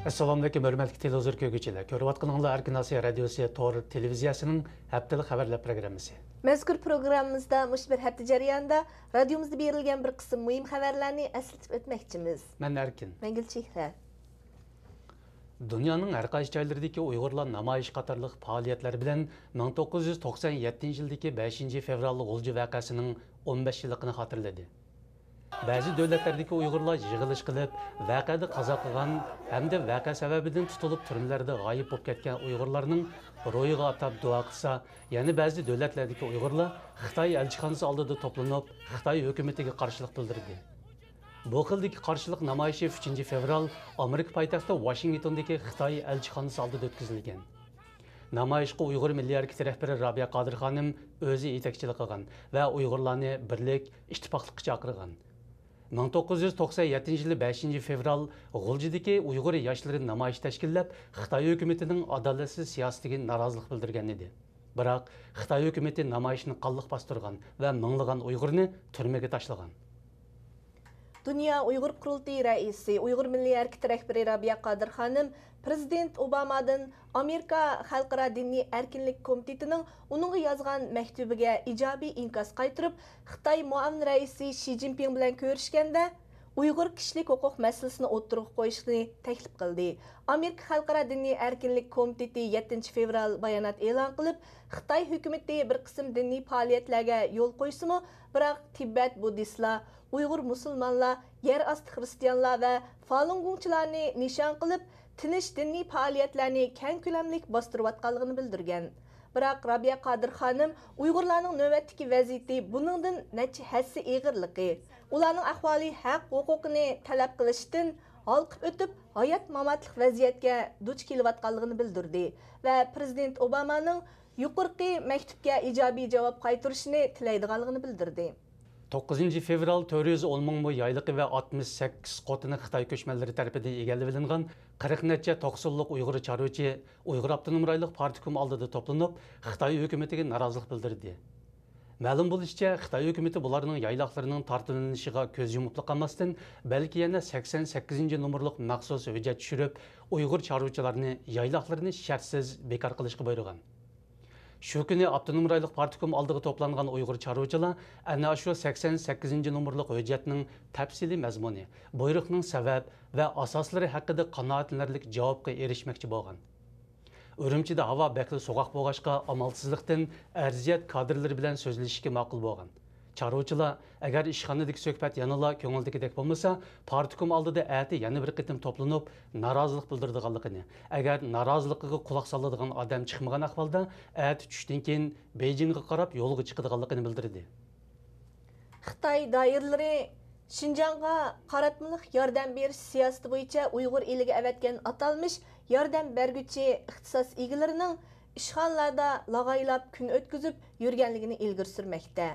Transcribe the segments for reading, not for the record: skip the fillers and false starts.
Assalomu alaykum, hurmatli televizor ko'ruvchilar. Ko'rayotganinglar Erkin Osiyo radiosi Tor televiziyasining haftalik xabarlar programmasi. Mazkur programmamizda mush bir hafta jarayonida radiomizda berilgan bir qism muhim xabarlarni eslatib o'tmoqchimiz. Men Erkin. Men Gulchehra. Dunyoning har qaysi joylaridagi Uyg'urlar namoyish qatorliq faoliyatlar bilan 1997-yildagi 5-fevral g'ulji voqeasining 15 yilligini xotirladi. Ba'zi davlatlardagi Uyg'urlar yig'ilish qilib, voqeada qazo qilgan hamda voqea sababidan tutilib turmalarda g'oyib bo'lib ketgan Uyg'urlarning ro'yiga atab duo qilsa, yana ba'zi davlatlardagi Uyg'urlar Xitoy elchixonasi oldida to'planib, Xitoy hukumatiga qarshilik bildirdi. Bu xildagi qarshilik namoyishi 3-fevral Amerika poytaxti Washingtondagi Xitoy elchixonasi oldida o'tkazilgan. Namoyishga Uyg'ur milliy harakati rahbari Rabiya Qodir xonim o'zi yetakchilik qilgan va Uyg'urlarni birlik, ittifoqlikka chaqirgan. 1997 yılı 5-fevral G'uljidagi Uyg'ur yoshlari namoyish tashkillab, Xitoy hukumatining adolatsiz siyosatiga norozilik bildirgan edi. Biroq Xitoy hukumati namoyishni qonliq bostirgan va minglagan Uyg'urni turmaga tashlagan. Dünya Uyghur Qurultayı Raisi, Uyghur Milliy Harakati rahbari Rabiya Qodir xonim Prezident Obamadan Amerika Xalqaro Diniy Erkinlik Komitetining uningga yozgan maktubiga ijobiy inkos qaytirib, Xitoy muavin raisi Xi Jinping bilan ko'rishganda Uyghur kishilik huquq masalasini o'ttirib qo'yishni taklif qildi. Amerika Xalqaro Diniy Erkinlik Komiteti 7-fevral bayonot e'lon qilib, Xitoy hukumati bir qism diniy faoliyatlarga yo'l qo'ysimi, biroq Tibet buddistlar, Uyg'ur musulmonlar, yer osti xristianlar va Falun Gongchilarni nishon qilib, tinish diniy faoliyatlarni keng ko'lamli bostirayotganligini bildirgan. Biroq Rabiya Qodir xonim Uyg'urlarning navbatdagi vaziyati buningdan necha hassa ig'irligi, ularning ahvoli haq huquqini talab qilishdan olqib o'tib, hayot mamatlik vaziyatga duch kelayotganligini bildirdi va Prezident Obamaning yuqorqi maktubga ijobiy javob qaytarishini tilaydiganligini bildirdi. 9-fevral 410 ming yaylıqı ve 68 qotini Xitoy ko'chmanlari tarafidan egallab olingan 40 necha 90lik Uyg'ur chorvachi Uyg'ur Abdunum rayonlik partikum oldida to'planib, Xitoy hukumatiga norozilik bildirdi. Ma'lum bo'lishicha, Xitoy hukumati bularning yayloqlarining tortilinishiga ko'z yumib qolmasdan, balki yana 88 nomerlik maxsus hujjat tushirib, Uyg'ur chorvachilarini yayloqlarini shartsiz bekor qilishga buyurgan. Şu günü Abdunum rayonlik partikum oldiga to'plangan Uyg'ur chorvachilar ana shu 88 nomerlik hujjatning tafsiliy mazmuni, buyruqning sabab va asoslari haqida qanoatlanarlik javobga erishmoqchi bo'lgan. Urumchida havo bakli so'g'oq bo'lg'achqa amalsizlikdan arziyat kadrlari bilan so'zlashishga ma'qul bo'lgan. Chorvachilar agar ishxonadagi suhbat yanada ko'ngildagidek bo'lmasa, partikum oldida ati yana bir qitim to'planib, norozilik bildirganligini, agar noroziligiga quloq soladigan odam chiqmagan ahvolda ati tushdan keyin Beijingga qarab yo'lga chiqadiganligini bildirdi. Xitoy doiralari Şinjanға qaratmalik yordam berish siyosati bo'yicha Uyg'ur eliga avatgan atalmish yordam berguvchi ixtisos egalarining ishxonalarda lag'aylab kun o'tkazib yurganligini ilgari surmoqda.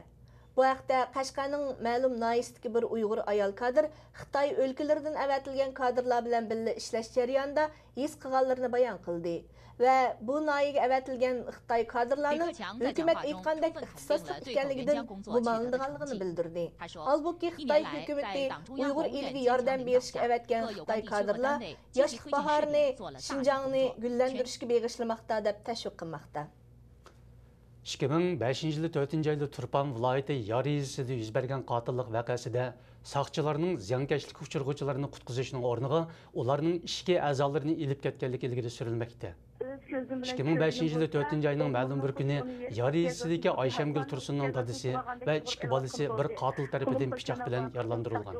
Bu haqda Qashqarning ma'lum noyisdagi bir Uyg'ur ayol kadr Xitoy o'lkalaridan avatilgan kadrlar bilan birga ishlash jarayonida his qilganlarini bayon qildi va bu noyiga avatilgan Xitoy kadrlarning hukumat aytgandek ixtisoslik ekanligidan gumonlanganligini bildirdi. Holbuki Xitoy hukumati Uyg'ur eliga yordam berishga avatgan Xitoy kadrlar yoshlik bahorini Şinjanni gullantirishga beg'ishlamoqda deb tashviq qilmoqda. 2005 yılı 4. ayda Turpan vilayeti Yariyizida yuz bergan qotillik voqeasida saqchilarning ziyonkashlik uchirg'uvchilarini qutqizishning o'rniga ularning ishki a'zolarini ilib ketganligi ilgari surilmoqda. 2005 yılı 4. ayının ma'lum bir kuni Yariyizidagi Ayşemgül Tursunning dadisi va ikki bolasi bir qotil tarafidan pichoq bilan yaralandirilgan.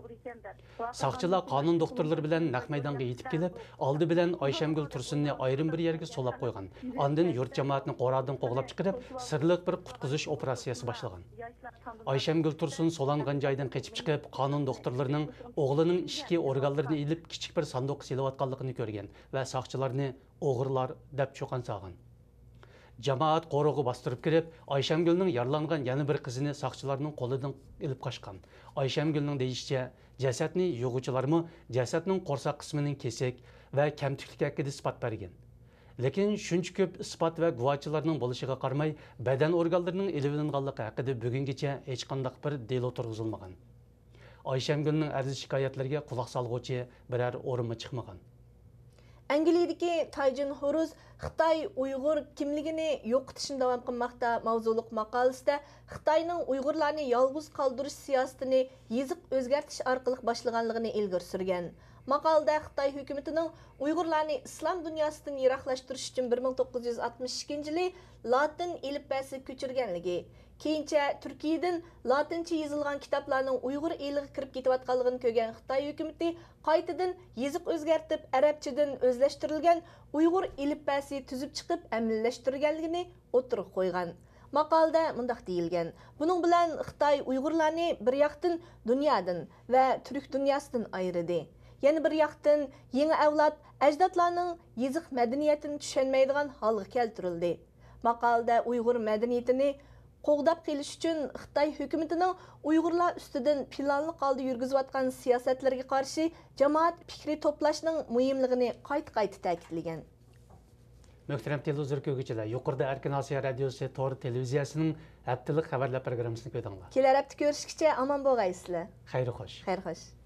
Saqchilar qonun doktorlari bilan naq maydonga yetib kelib, oldi bilan Ayşemgül Tursunni ayrim bir yerga solab qo'ygan. Ondan yurt jamoatini qo'radan qo'g'lab chiqarib, sirliq bir qutqizish operatsiyasi boshlagan. Ayşemgül Tursun solangan joydan qochib chiqib, qonun doktorlarining o'g'lining ishki organlarini ilib kichik bir sanduqqa silayotganligini ko'rgan va saqchilarni o'g'irlar deb cho'qan solgan. Jamoat qo'rug'i bostirib kirib, Ayşemgülning yaralangan yana bir qizini saqchilarning qo'lidan ilib qochgan. Ayşemgülning deyishicha, jasadni yo'g'uvchilarmi jasadning qo'rsoq qismining kesik va kamtiklik haqida isbot bergan. Lekin shuncha ko'p isbot va guvohchilarning bo'lishiga qaramay, badan organlarining ilib olinganligi haqida bugungacha hech qanday bir delo turg'izilmagan. Ayşemgülning arz shikoyatlariga quloq solg'uvchi biror o'rinma chiqmagan. Angliyadagi Tayjin Horuz Xitoy Uyg'ur kimligini yo'qotishni davom qilmoqda mavzuliq maqolasida Xitoyning Uyg'urlarni yolg'iz qoldirish siyosatini yeziq o'zgartirish orqali boshlaganligini ilgari surgan. Maqolada Xitoy hukumatining Uyg'urlarni islom dunyosidan yiroqlashtirish uchun 1962-yili Latin elifbasi ko'chirganligi, keyincha Turkiyadan latincha yozilgan kitoblarning Uyg'ur eliga kirib ketayotganligini ko'rgan Xitoy hukumati qaytadan yeziq o'zgartib, arabchadan o'zlashtirilgan Uyg'ur elifbasi tuzib chiqib, amallashtirganligini o'tirib qo'ygan. Maqolada mundaq deyilgan: "Buning bilan Xitoy Uyg'urlarni bir yoqdan dunyodan va turk dunyosidan ayirdi. Yana bir yoqdan yangi avlod ajdodlarning yeziq madaniyatini tushunmaydigan holga keltirildi." Maqolada Uyg'ur madaniyatini qo'g'dab qelish uchun Xitoy hukumatining Uyg'urlar ustidan planli holda yurgizayotgan siyosatlarga qarshi jamoat fikri to'plashning muhimligini qayta ta'kidlagan. Muhtaram televizor ko'rguvchilar, yuqorida Erkin Osiyo radiosi to'g'ri televiziyasining haftalik xabarlar programmasini ko'rdinglar. Kelar hafta ko'rishguncha omon bo'lgaysizlar. Xayr xo'sh. Xayr xo'sh.